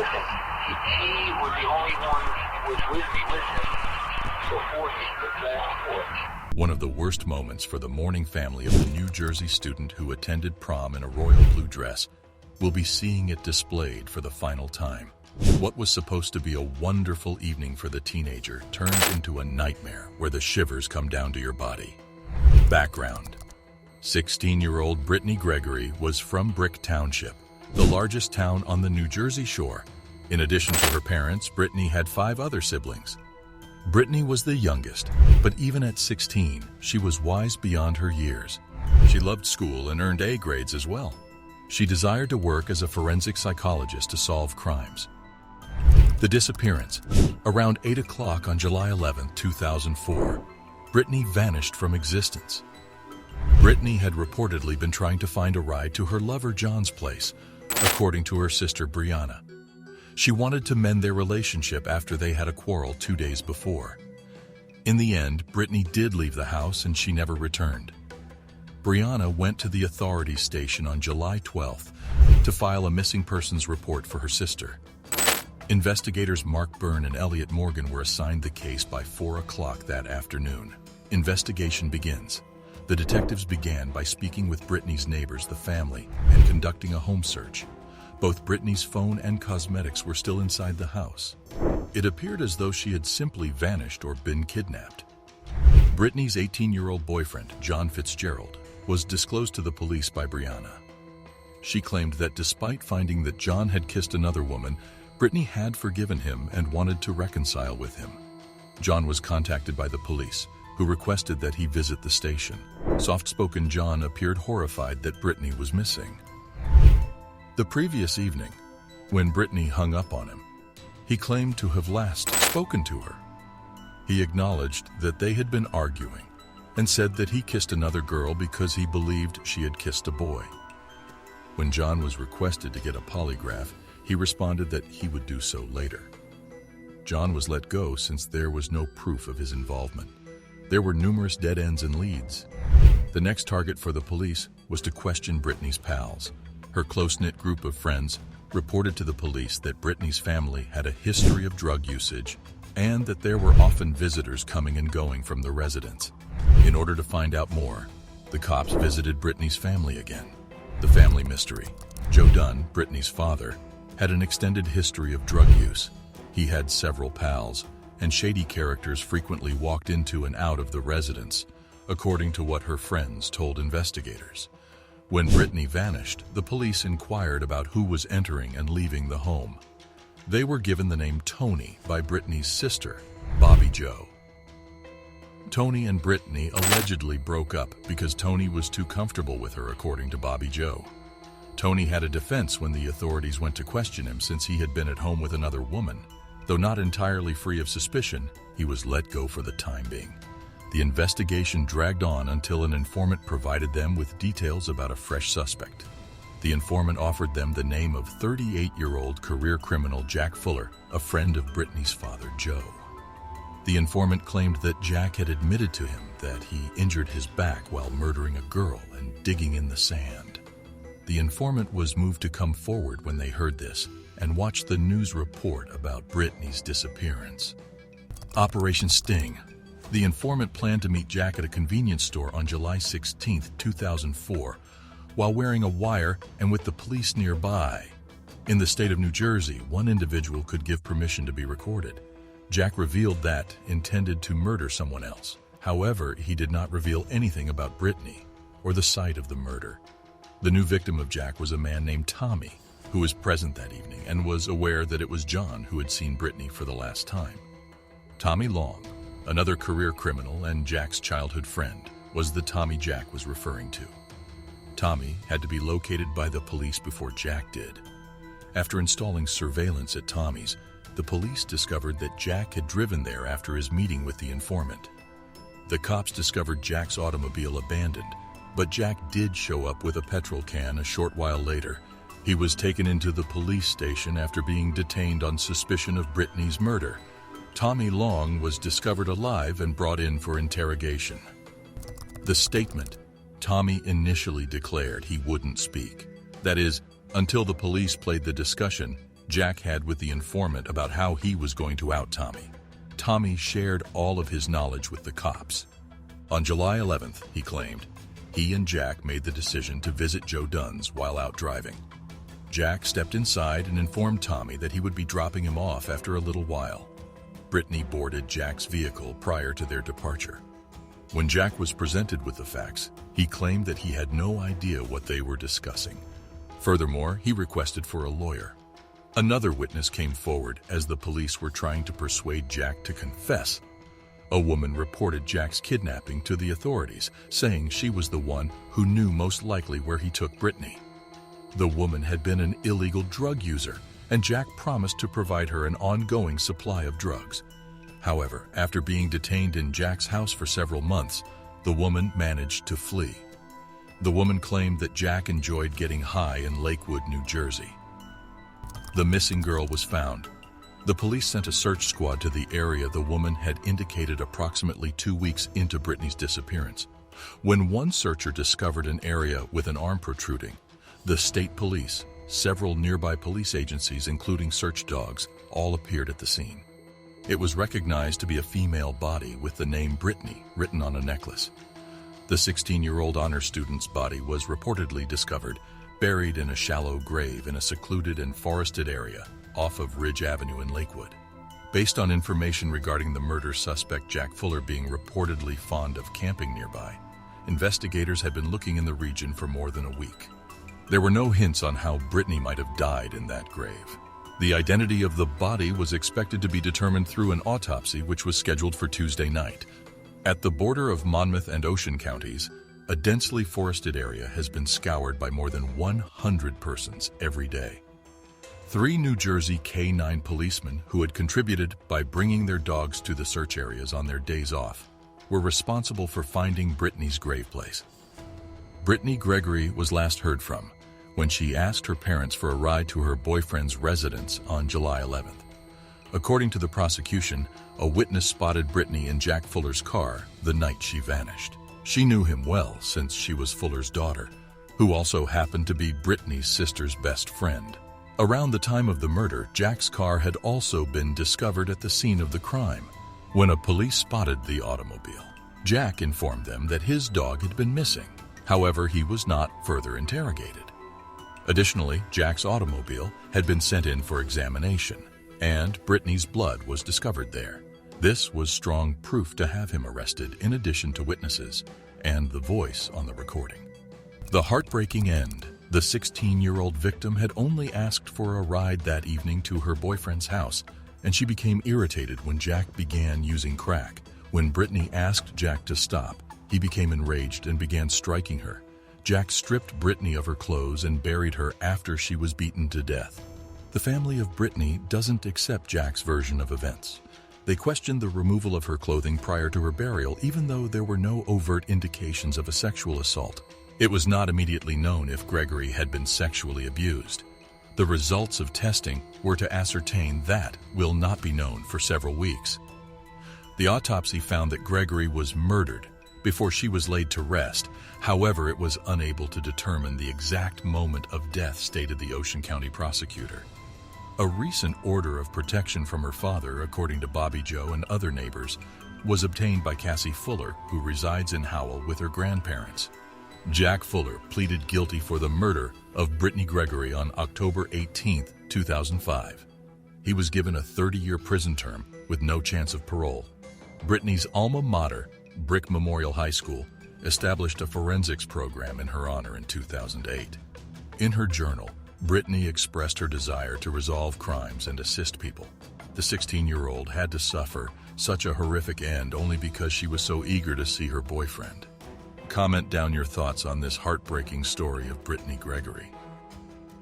listen, she was the only one who was with him before the last porch. One of the worst moments for the mourning family of the New Jersey student who attended prom in a royal blue dress will be seeing it displayed for the final time. What was supposed to be a wonderful evening for the teenager turned into a nightmare where the shivers come down to your body. Background: 16-year-old Brittney Gregory was from Brick Township, the largest town on the New Jersey shore. In addition to her parents, Brittney had 5 other siblings. Brittney was the youngest, but even at 16, she was wise beyond her years. She loved school and earned A grades as well. She desired to work as a forensic psychologist to solve crimes. The disappearance. Around 8 o'clock on July 11, 2004, Brittney vanished from existence. Brittney had reportedly been trying to find a ride to her lover John's place, according to her sister Brianna. She wanted to mend their relationship after they had a quarrel 2 days before. In the end, Brittney did leave the house and she never returned. Brianna went to the authorities station on July 12th to file a missing persons report for her sister. Investigators Mark Byrne and Elliot Morgan were assigned the case by 4 o'clock that afternoon. Investigation begins. The detectives began by speaking with Brittney's neighbors, the family, and conducting a home search. Both Brittney's phone and cosmetics were still inside the house. It appeared as though she had simply vanished or been kidnapped. Brittney's 18-year-old boyfriend, John Fitzgerald, was disclosed to the police by Brianna. She claimed that despite finding that John had kissed another woman, Brittney had forgiven him and wanted to reconcile with him. John was contacted by the police, who requested that he visit the station. Soft-spoken John appeared horrified that Brittney was missing. The previous evening, when Brittney hung up on him, he claimed to have last spoken to her. He acknowledged that they had been arguing and said that he kissed another girl because he believed she had kissed a boy. When John was requested to get a polygraph, he responded that he would do so later. John was let go since there was no proof of his involvement. There were numerous dead ends and leads. The next target for the police was to question Brittney's pals. Her close-knit group of friends reported to the police that Brittney's family had a history of drug usage and that there were often visitors coming and going from the residence. In order to find out more, the cops visited Brittney's family again. The family mystery. Joe Dunn, Brittney's father, had an extended history of drug use. He had several pals, and shady characters frequently walked into and out of the residence, according to what her friends told investigators. When Brittney vanished, the police inquired about who was entering and leaving the home. They were given the name Tony by Brittney's sister, Bobby Joe. Tony and Brittney allegedly broke up because Tony was too comfortable with her, according to Bobby Joe. Tony had a defense when the authorities went to question him since he had been at home with another woman. Though not entirely free of suspicion, he was let go for the time being. The investigation dragged on until an informant provided them with details about a fresh suspect. The informant offered them the name of 38-year-old career criminal Jack Fuller, a friend of Brittney's father, Joe. The informant claimed that Jack had admitted to him that he injured his back while murdering a girl and digging in the sand. The informant was moved to come forward when they heard this and watched the news report about Brittney's disappearance. Operation Sting. The informant planned to meet Jack at a convenience store on July 16, 2004, while wearing a wire and with the police nearby. In the state of New Jersey, one individual could give permission to be recorded. Jack revealed that intended to murder someone else. However, he did not reveal anything about Brittney or the site of the murder. The new victim of Jack was a man named Tommy, who was present that evening and was aware that it was John who had seen Brittney for the last time. Tommy Long, another career criminal and Jack's childhood friend, was the Tommy Jack was referring to. Tommy had to be located by the police before Jack did. After installing surveillance at Tommy's, the police discovered that Jack had driven there after his meeting with the informant. The cops discovered Jack's automobile abandoned, but Jack did show up with a petrol can a short while later. He was taken into the police station after being detained on suspicion of Brittney's murder. Tommy Long was discovered alive and brought in for interrogation. The statement: Tommy initially declared he wouldn't speak. That is, until the police played the discussion, Jack had with the informant about how he was going to out Tommy. Tommy shared all of his knowledge with the cops. On July 11th, he claimed, he and Jack made the decision to visit Joe Dunn's while out driving. Jack stepped inside and informed Tommy that he would be dropping him off after a little while. Brittney boarded Jack's vehicle prior to their departure. When Jack was presented with the facts, he claimed that he had no idea what they were discussing. Furthermore, he requested for a lawyer. Another witness came forward as the police were trying to persuade Jack to confess. A woman reported Jack's kidnapping to the authorities, saying she was the one who knew most likely where he took Brittney. The woman had been an illegal drug user, and Jack promised to provide her an ongoing supply of drugs. However, after being detained in Jack's house for several months, the woman managed to flee. The woman claimed that Jack enjoyed getting high in Lakewood, New Jersey. The missing girl was found. The police sent a search squad to the area the woman had indicated approximately 2 weeks into Brittney's disappearance. When one searcher discovered an area with an arm protruding, the state police, several nearby police agencies including search dogs, all appeared at the scene. It was recognized to be a female body with the name Brittney written on a necklace. The 16-year-old honor student's body was reportedly discovered buried in a shallow grave in a secluded and forested area off of Ridge Avenue in Lakewood. Based on information regarding the murder suspect Jack Fuller being reportedly fond of camping nearby, investigators had been looking in the region for more than a week. There were no hints on how Brittney might have died in that grave. The identity of the body was expected to be determined through an autopsy, which was scheduled for Tuesday night. At the border of Monmouth and Ocean counties, a densely forested area has been scoured by more than 100 persons every day. 3 New Jersey K-9 policemen who had contributed by bringing their dogs to the search areas on their days off were responsible for finding Brittney's grave place. Brittney Gregory was last heard from when she asked her parents for a ride to her boyfriend's residence on July 11th. According to the prosecution, a witness spotted Brittney in Jack Fuller's car the night she vanished. She knew him well since she was Fuller's daughter, who also happened to be Brittney's sister's best friend. Around the time of the murder, Jack's car had also been discovered at the scene of the crime. When a police spotted the automobile, Jack informed them that his dog had been missing. However, he was not further interrogated. Additionally, Jack's automobile had been sent in for examination, and Brittney's blood was discovered there. This was strong proof to have him arrested in addition to witnesses and the voice on the recording. The heartbreaking end. The 16-year-old victim had only asked for a ride that evening to her boyfriend's house, and she became irritated when Jack began using crack. When Brittney asked Jack to stop, he became enraged and began striking her. Jack stripped Brittney of her clothes and buried her after she was beaten to death. The family of Brittney doesn't accept Jack's version of events. They questioned the removal of her clothing prior to her burial, even though there were no overt indications of a sexual assault. It was not immediately known if Gregory had been sexually abused. The results of testing were to ascertain that will not be known for several weeks. The autopsy found that Gregory was murdered before she was laid to rest. However, it was unable to determine the exact moment of death, stated the Ocean County prosecutor. A recent order of protection from her father, according to Bobby Joe and other neighbors, was obtained by Cassie Fuller, who resides in Howell with her grandparents. Jack Fuller pleaded guilty for the murder of Brittney Gregory on October 18, 2005. He was given a 30-year prison term with no chance of parole. Brittney's alma mater, Brick Memorial High School, established a forensics program in her honor in 2008. In her journal, Brittney expressed her desire to resolve crimes and assist people. The 16-year-old had to suffer such a horrific end only because she was so eager to see her boyfriend. Comment down your thoughts on this heartbreaking story of Brittney Gregory.